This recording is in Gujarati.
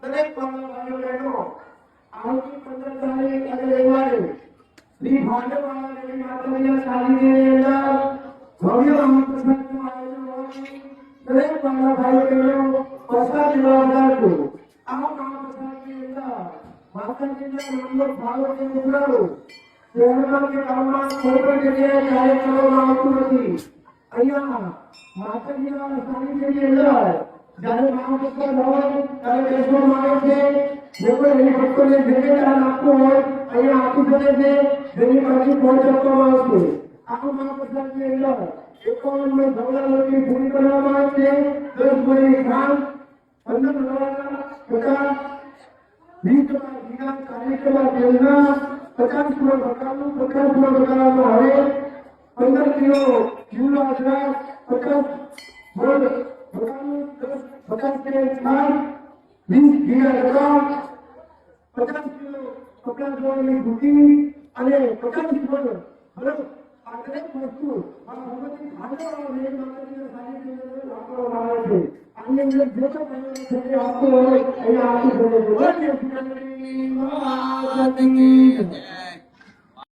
દરેક ભાઈઓ બહેનો આવતી 15 તારીખ અને રવિવારે શ્રી ભાંડવાળા દેવી માતાજીના સાનિધ્યની અંદર ભવ્ય મહાપ્રસાદનું આયોજન હોવાથી દરેક ભાઈઓ બહેનો પ્રસાદ લેવા પધારજો. આ મહાપ્રસાદની અંદર માતાજીના નામનો ભાવ ઉમેરો. શહેરમાં કે ગામમાં કોઈ પણ જગ્યાએ કાર્ય કરવામાં આવતું નથી. અહીંયા માતાજીના સાનિધ્યની અંદર જ્યારે મહાપ્રસાદ હોય ત્યારે બેસવામાં આવે છે. જે કોઈ એની ભક્તોને જે કંઈ દાન આપવું હોય અહીંયા આપી શકે છે. જેની પાસે પહોંચાડવામાં આવશે. આ મહાપ્રસાદની અંદર 51 ધવલા પૂરી કરવામાં આવે છે. 10 ભરી ખાંડ, 15 નવાના 50 20 કાર્યક્રમ તેલના 50 કિલો બકાલું 50 કિલો બકાલામાં હવે 15 કિલો ચૂલો અજરા 50 બોલ બકાલું 50 કિલો ખાંડ 20 ઘીના ડબ્બા 50 કિલો કપડા ધોવાની ગુટી અને 50 કિલો બરાબર આ દરેક વસ્તુ આ ભગવતી ભાગવતની માતાજીના સાનિધ્યમાં વાપરવામાં આવે છે. આની અંદર જે કોઈ પ્રયોગ આપતો હોય અહીંયા આપી શકે છે.